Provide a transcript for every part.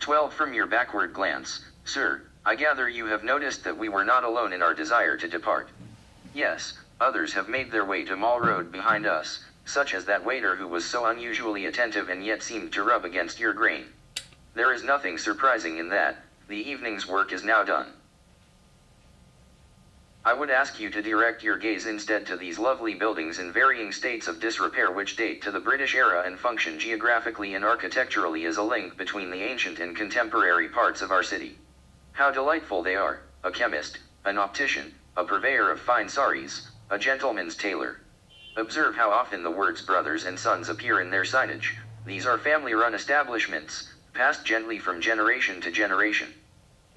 12 From your backward glance, sir, I gather you have noticed that we were not alone in our desire to depart. Yes, others have made their way to Mall Road behind us, such as that waiter who was so unusually attentive and yet seemed to rub against your grain. There is nothing surprising in that. The evening's work is now done. I would ask you to direct your gaze instead to these lovely buildings in varying states of disrepair which date to the British era and function geographically and architecturally as a link between the ancient and contemporary parts of our city. How delightful they are, a chemist, an optician, a purveyor of fine saris, a gentleman's tailor. Observe how often the words brothers and sons appear in their signage. These are family-run establishments, passed gently from generation to generation.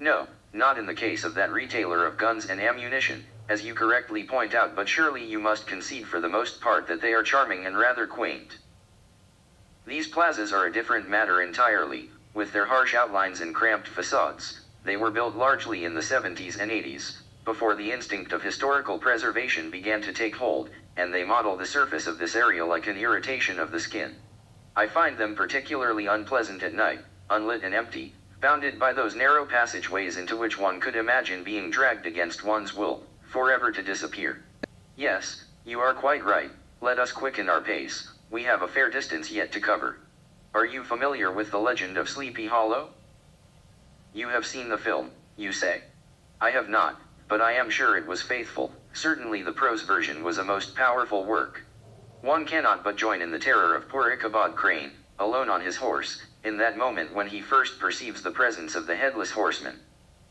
No, not in the case of that retailer of guns and ammunition, as you correctly point out, but surely you must concede for the most part that they are charming and rather quaint. These plazas are a different matter entirely, with their harsh outlines and cramped facades. They were built largely in the 70s and 80s, before the instinct of historical preservation began to take hold, and they model the surface of this area like an irritation of the skin. I find them particularly unpleasant at night, unlit and empty, bounded by those narrow passageways into which one could imagine being dragged against one's will, forever to disappear. Yes, you are quite right, let us quicken our pace, we have a fair distance yet to cover. Are you familiar with the legend of Sleepy Hollow? You have seen the film, you say. I have not, but I am sure it was faithful. Certainly the prose version was a most powerful work. One cannot but join in the terror of poor Ichabod Crane, alone on his horse, in that moment when he first perceives the presence of the headless horseman.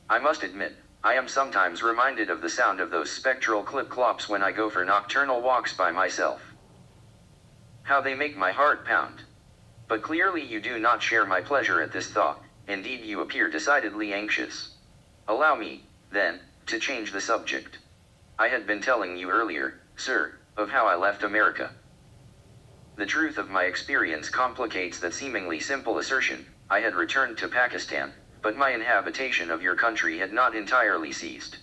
I must admit, I am sometimes reminded of the sound of those spectral clip-clops when I go for nocturnal walks by myself. How they make my heart pound. But clearly you do not share my pleasure at this thought, indeed you appear decidedly anxious. Allow me, then, to change the subject. I had been telling you earlier, sir, of how I left America. The truth of my experience complicates that seemingly simple assertion. I had returned to Pakistan, but my inhabitation of your country had not entirely ceased.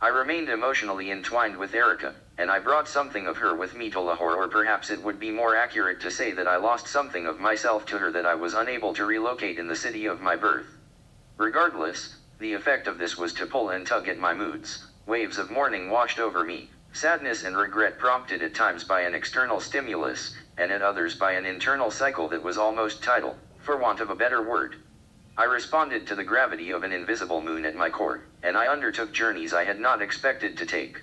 I remained emotionally entwined with Erica, and I brought something of her with me to Lahore, or perhaps it would be more accurate to say that I lost something of myself to her that I was unable to relocate in the city of my birth. Regardless, the effect of this was to pull and tug at my moods. Waves of mourning washed over me, sadness and regret prompted at times by an external stimulus, and at others by an internal cycle that was almost tidal, for want of a better word. I responded to the gravity of an invisible moon at my core, and I undertook journeys I had not expected to take.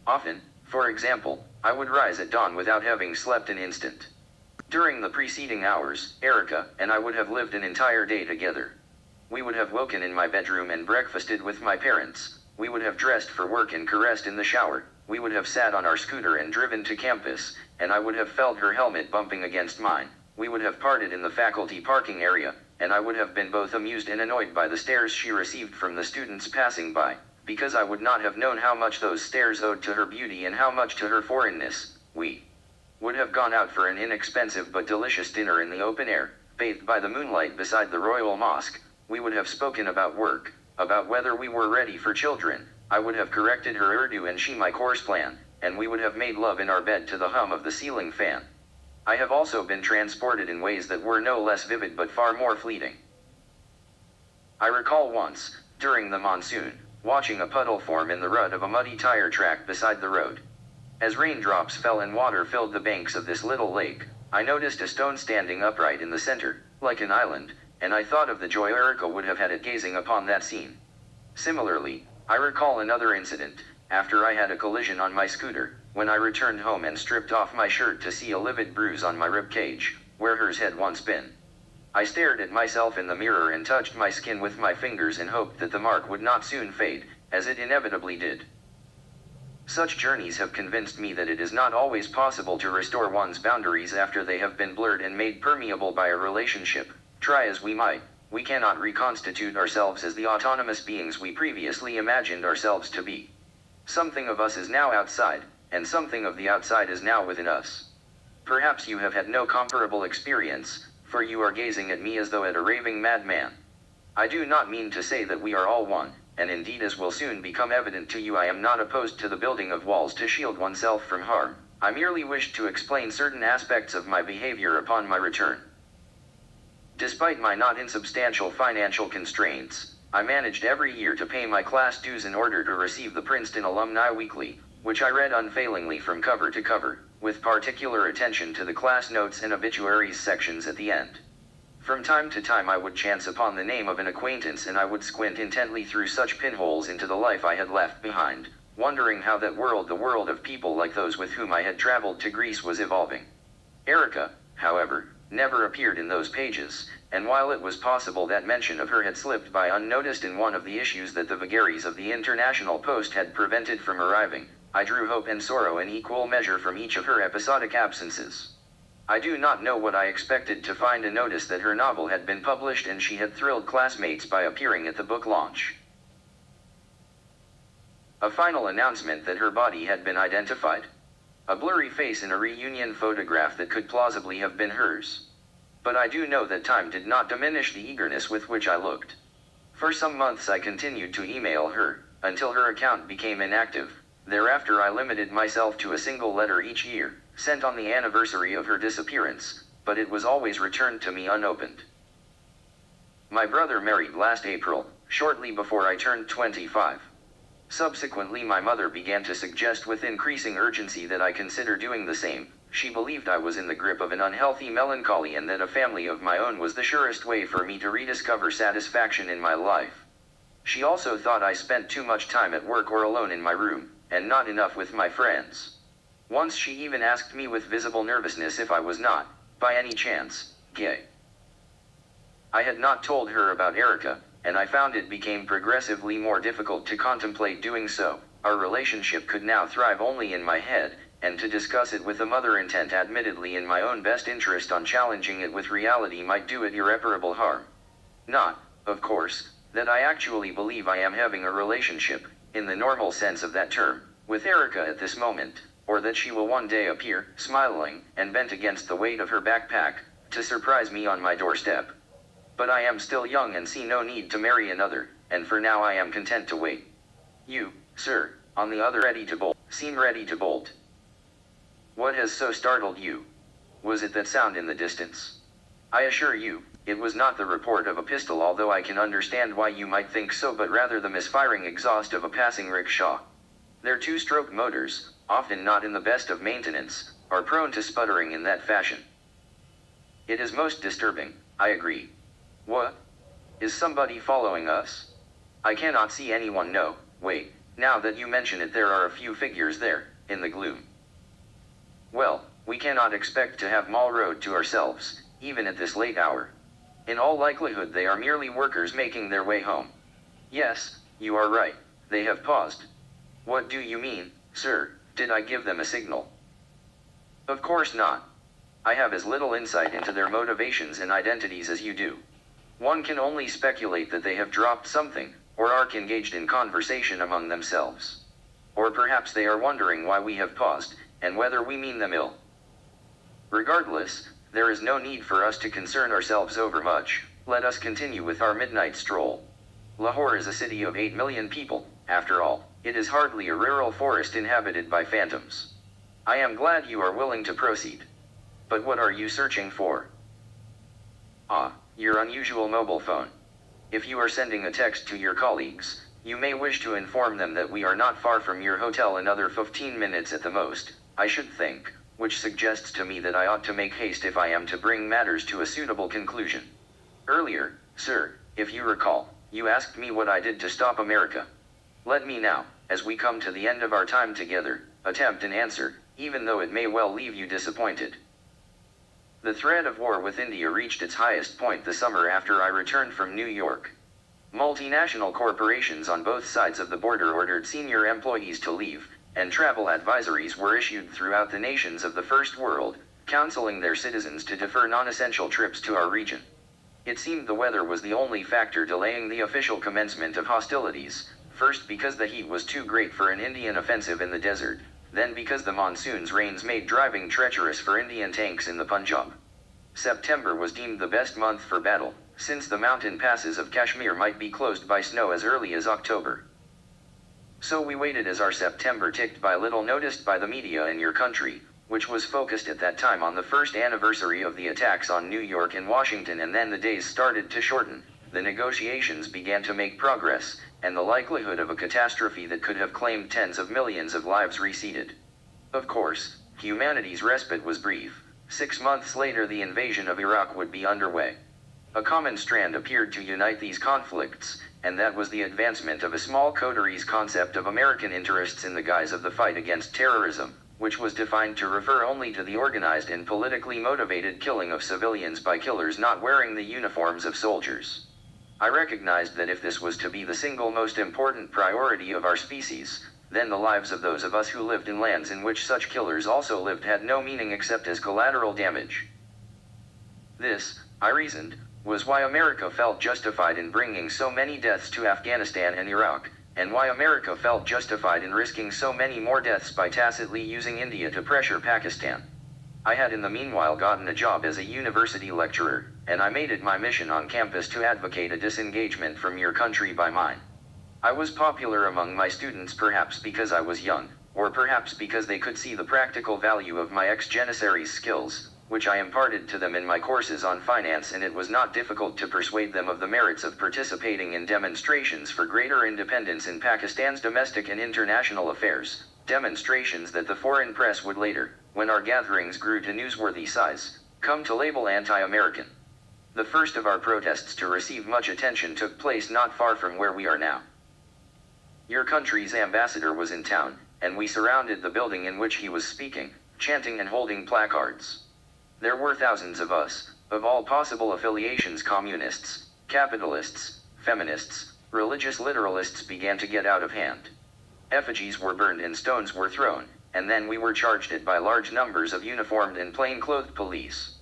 Often, for example, I would rise at dawn without having slept an instant. During the preceding hours, Erica and I would have lived an entire day together. We would have woken in my bedroom and breakfasted with my parents. We would have dressed for work and caressed in the shower. We would have sat on our scooter and driven to campus, and I would have felt her helmet bumping against mine. We would have parted in the faculty parking area, and I would have been both amused and annoyed by the stares she received from the students passing by, because I would not have known how much those stares owed to her beauty and how much to her foreignness. We would have gone out for an inexpensive but delicious dinner in the open air, bathed by the moonlight beside the Royal Mosque. We would have spoken about work, about whether we were ready for children. I would have corrected her Urdu and she my course plan, and we would have made love in our bed to the hum of the ceiling fan. I have also been transported in ways that were no less vivid but far more fleeting. I recall once, during the monsoon, watching a puddle form in the rut of a muddy tire track beside the road. As raindrops fell and water filled the banks of this little lake, I noticed a stone standing upright in the center, like an island, and I thought of the joy Erica would have had at gazing upon that scene. Similarly, I recall another incident, after I had a collision on my scooter, when I returned home and stripped off my shirt to see a livid bruise on my rib cage, where hers had once been. I stared at myself in the mirror and touched my skin with my fingers and hoped that the mark would not soon fade, as it inevitably did. Such journeys have convinced me that it is not always possible to restore one's boundaries after they have been blurred and made permeable by a relationship. Try as we might, we cannot reconstitute ourselves as the autonomous beings we previously imagined ourselves to be. Something of us is now outside, and something of the outside is now within us. Perhaps you have had no comparable experience, for you are gazing at me as though at a raving madman. I do not mean to say that we are all one, and indeed, as will soon become evident to you, I am not opposed to the building of walls to shield oneself from harm. I merely wished to explain certain aspects of my behavior upon my return. Despite my not insubstantial financial constraints, I managed every year to pay my class dues in order to receive the Princeton Alumni Weekly, which I read unfailingly from cover to cover, with particular attention to the class notes and obituaries sections at the end. From time to time I would chance upon the name of an acquaintance and I would squint intently through such pinholes into the life I had left behind, wondering how that world, the world of people like those with whom I had traveled to Greece, was evolving. Erica, however, never appeared in those pages, and while it was possible that mention of her had slipped by unnoticed in one of the issues that the vagaries of the International Post had prevented from arriving, I drew hope and sorrow in equal measure from each of her episodic absences. I do not know what I expected to find: a notice that her novel had been published and she had thrilled classmates by appearing at the book launch. A final announcement that her body had been identified. A blurry face in a reunion photograph that could plausibly have been hers. But I do know that time did not diminish the eagerness with which I looked. For some months I continued to email her, until her account became inactive. Thereafter I limited myself to a single letter each year, sent on the anniversary of her disappearance, but it was always returned to me unopened. My brother married last April, shortly before I turned 25. Subsequently my mother began to suggest with increasing urgency that I consider doing the same. She believed I was in the grip of an unhealthy melancholy and that a family of my own was the surest way for me to rediscover satisfaction in my life. She also thought I spent too much time at work or alone in my room, and not enough with my friends. Once she even asked me with visible nervousness if I was not, by any chance, gay. I had not told her about Erica, and I found it became progressively more difficult to contemplate doing so. Our relationship could now thrive only in my head, and to discuss it with a mother intent admittedly in my own best interest on challenging it with reality might do it irreparable harm. Not, of course, that I actually believe I am having a relationship, in the normal sense of that term, with Erica at this moment, or that she will one day appear, smiling, and bent against the weight of her backpack, to surprise me on my doorstep. But I am still young and see no need to marry another, and for now I am content to wait. You, sir, on the other seem ready to bolt. What has so startled you? Was it that sound in the distance? I assure you, it was not the report of a pistol, although I can understand why you might think so, but rather the misfiring exhaust of a passing rickshaw. Their two-stroke motors, often not in the best of maintenance, are prone to sputtering in that fashion. It is most disturbing, I agree. What? Is somebody following us? I cannot see anyone. No, wait, now that you mention it, there are a few figures there, in the gloom. Well, we cannot expect to have Mall Road to ourselves, even at this late hour. In all likelihood they are merely workers making their way home. Yes, you are right, they have paused. What do you mean, sir? Did I give them a signal? Of course not. I have as little insight into their motivations and identities as you do. One can only speculate that they have dropped something, or are engaged in conversation among themselves. Or perhaps they are wondering why we have paused, and whether we mean them ill. Regardless, there is no need for us to concern ourselves over much. Let us continue with our midnight stroll. Lahore is a city of 8 million people, after all. It is hardly a rural forest inhabited by phantoms. I am glad you are willing to proceed. But what are you searching for? Ah, your unusual mobile phone. If you are sending a text to your colleagues, you may wish to inform them that we are not far from your hotel, another 15 minutes at the most, I should think, which suggests to me that I ought to make haste if I am to bring matters to a suitable conclusion. Earlier, sir, if you recall, you asked me what I did to stop America. Let me now, as we come to the end of our time together, attempt an answer, even though it may well leave you disappointed. The threat of war with India reached its highest point the summer after I returned from New York. Multinational corporations on both sides of the border ordered senior employees to leave, and travel advisories were issued throughout the nations of the First World, counseling their citizens to defer non-essential trips to our region. It seemed the weather was the only factor delaying the official commencement of hostilities, first because the heat was too great for an Indian offensive in the desert, then because the monsoon's rains made driving treacherous for Indian tanks in the Punjab. September was deemed the best month for battle, since the mountain passes of Kashmir might be closed by snow as early as October. So we waited as our September ticked by, little noticed by the media in your country, which was focused at that time on the first anniversary of the attacks on New York and Washington, and then the days started to shorten. The negotiations began to make progress, and the likelihood of a catastrophe that could have claimed tens of millions of lives receded. Of course, humanity's respite was brief. 6 months later, the invasion of Iraq would be underway. A common strand appeared to unite these conflicts, and that was the advancement of a small coteries concept of American interests in the guise of the fight against terrorism, which was defined to refer only to the organized and politically motivated killing of civilians by killers not wearing the uniforms of soldiers. I recognized that if this was to be the single most important priority of our species, then the lives of those of us who lived in lands in which such killers also lived had no meaning except as collateral damage. This, I reasoned, was why America felt justified in bringing so many deaths to Afghanistan and Iraq, and why America felt justified in risking so many more deaths by tacitly using India to pressure Pakistan. I had in the meanwhile gotten a job as a university lecturer, and I made it my mission on campus to advocate a disengagement from your country by mine. I was popular among my students perhaps because I was young, or perhaps because they could see the practical value of my ex janissaries skills, which I imparted to them in my courses on finance, and it was not difficult to persuade them of the merits of participating in demonstrations for greater independence in Pakistan's domestic and international affairs, demonstrations that the foreign press would later, when our gatherings grew to newsworthy size, come to label anti-American. The first of our protests to receive much attention took place not far from where we are now. Your country's ambassador was in town, and we surrounded the building in which he was speaking, chanting and holding placards. There were thousands of us, of all possible affiliations. Communists, capitalists, feminists, religious literalists began to get out of hand. Effigies were burned and stones were thrown, and then we were charged at by large numbers of uniformed and plain-clothed police.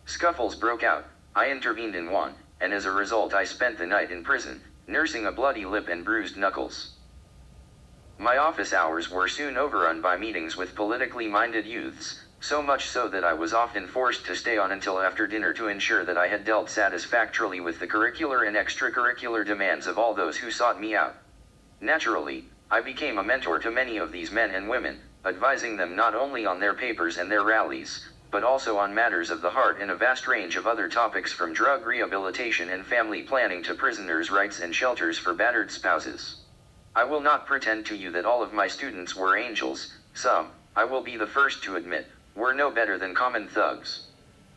Scuffles broke out. I intervened in one, and as a result I spent the night in prison, nursing a bloody lip and bruised knuckles. My office hours were soon overrun by meetings with politically minded youths, so much so that I was often forced to stay on until after dinner to ensure that I had dealt satisfactorily with the curricular and extracurricular demands of all those who sought me out. Naturally, I became a mentor to many of these men and women, advising them not only on their papers and their rallies, but also on matters of the heart and a vast range of other topics from drug rehabilitation and family planning to prisoners' rights and shelters for battered spouses. I will not pretend to you that all of my students were angels. Some, I will be the first to admit, were no better than common thugs.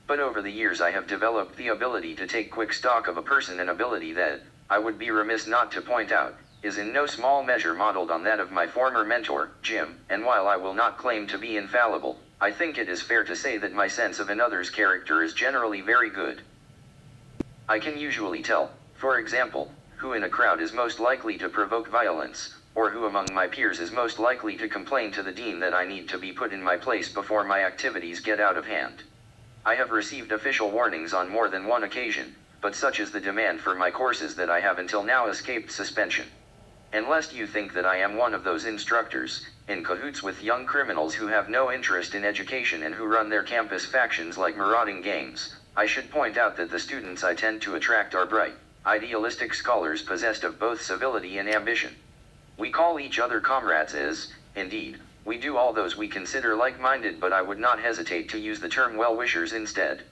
But over the years I have developed the ability to take quick stock of a person, an ability that, I would be remiss not to point out, is in no small measure modeled on that of my former mentor, Jim, and while I will not claim to be infallible, I think it is fair to say that my sense of another's character is generally very good. I can usually tell, for example, who in a crowd is most likely to provoke violence, or who among my peers is most likely to complain to the dean that I need to be put in my place before my activities get out of hand. I have received official warnings on more than one occasion, but such is the demand for my courses that I have until now escaped suspension. And lest you think that I am one of those instructors, in cahoots with young criminals who have no interest in education and who run their campus factions like marauding gangs, I should point out that the students I tend to attract are bright, idealistic scholars possessed of both civility and ambition. We call each other comrades as, indeed, we do all those we consider like-minded, but I would not hesitate to use the term well-wishers instead.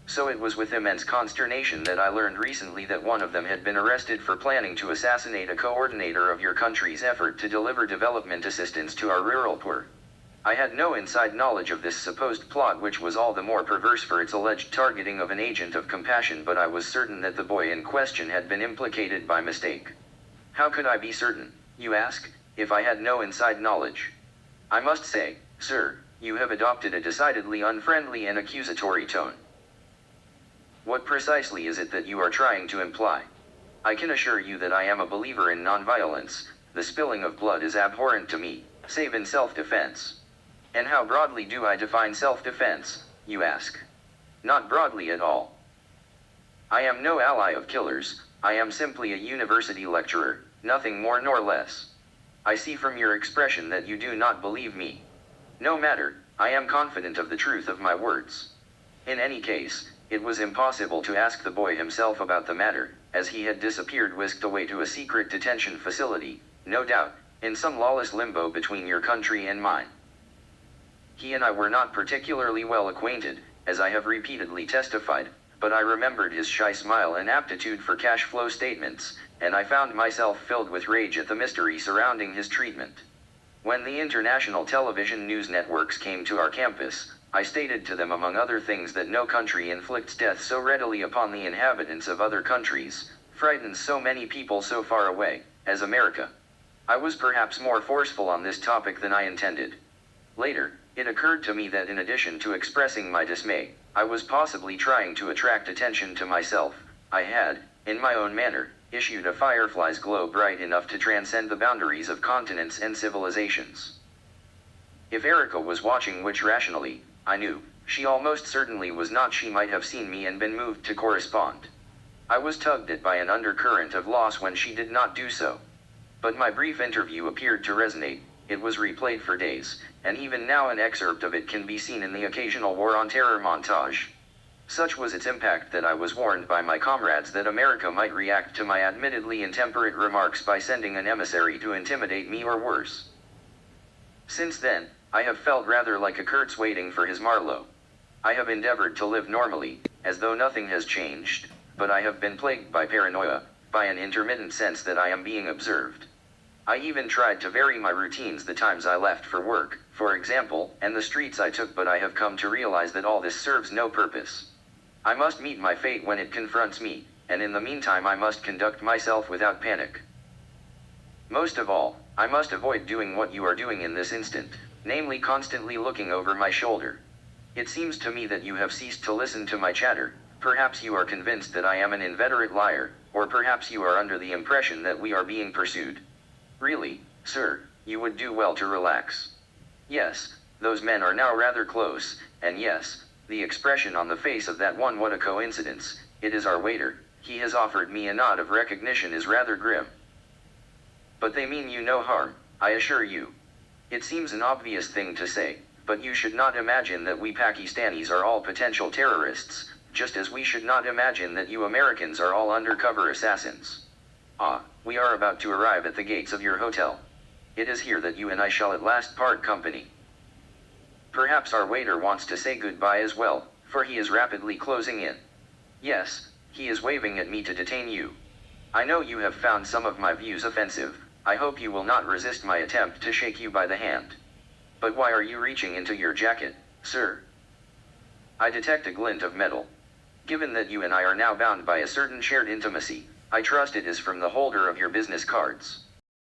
So it was with immense consternation that I learned recently that one of them had been arrested for planning to assassinate a coordinator of your country's effort to deliver development assistance to our rural poor. I had no inside knowledge of this supposed plot, which was all the more perverse for its alleged targeting of an agent of compassion, but I was certain that the boy in question had been implicated by mistake. How could I be certain, you ask, if I had no inside knowledge? I must say, sir, you have adopted a decidedly unfriendly and accusatory tone. What precisely is it that you are trying to imply? I can assure you that I am a believer in nonviolence. The spilling of blood is abhorrent to me, save in self-defense. And how broadly do I define self-defense, you ask? Not broadly at all. I am no ally of killers. I am simply a university lecturer, nothing more nor less. I see from your expression that you do not believe me. No matter, I am confident of the truth of my words. In any case, it was impossible to ask the boy himself about the matter, as he had disappeared, whisked away to a secret detention facility, no doubt, in some lawless limbo between your country and mine. He and I were not particularly well acquainted, as I have repeatedly testified, but I remembered his shy smile and aptitude for cash flow statements, and I found myself filled with rage at the mystery surrounding his treatment. When the international television news networks came to our campus, I stated to them among other things that no country inflicts death so readily upon the inhabitants of other countries, frightens so many people so far away, as America. I was perhaps more forceful on this topic than I intended. Later, it occurred to me that in addition to expressing my dismay, I was possibly trying to attract attention to myself. I had, in my own manner, issued a firefly's glow bright enough to transcend the boundaries of continents and civilizations. If Erica was watching, which rationally, I knew, she almost certainly was not, she might have seen me and been moved to correspond. I was tugged at by an undercurrent of loss when she did not do so. But my brief interview appeared to resonate. It was replayed for days, and even now an excerpt of it can be seen in the occasional War on Terror montage. Such was its impact that I was warned by my comrades that America might react to my admittedly intemperate remarks by sending an emissary to intimidate me or worse. Since then, I have felt rather like a Kurtz waiting for his Marlowe. I have endeavored to live normally, as though nothing has changed, but I have been plagued by paranoia, by an intermittent sense that I am being observed. I even tried to vary my routines, the times I left for work, for example, and the streets I took, but I have come to realize that all this serves no purpose. I must meet my fate when it confronts me, and in the meantime I must conduct myself without panic. Most of all, I must avoid doing what you are doing in this instant, namely constantly looking over my shoulder. It seems to me that you have ceased to listen to my chatter. Perhaps you are convinced that I am an inveterate liar, or perhaps you are under the impression that we are being pursued. Really, sir, you would do well to relax. Yes, those men are now rather close, and yes, the expression on the face of that one, what a coincidence, it is our waiter, he has offered me a nod of recognition, is rather grim. But they mean you no harm, I assure you. It seems an obvious thing to say, but you should not imagine that we Pakistanis are all potential terrorists, just as we should not imagine that you Americans are all undercover assassins. Ah, we are about to arrive at the gates of your hotel. It is here that you and I shall at last part company. Perhaps our waiter wants to say goodbye as well, for he is rapidly closing in. Yes, he is waving at me to detain you. I know you have found some of my views offensive. I hope you will not resist my attempt to shake you by the hand. But why are you reaching into your jacket, sir? I detect a glint of metal. Given that you and I are now bound by a certain shared intimacy, I trust it is from the holder of your business cards.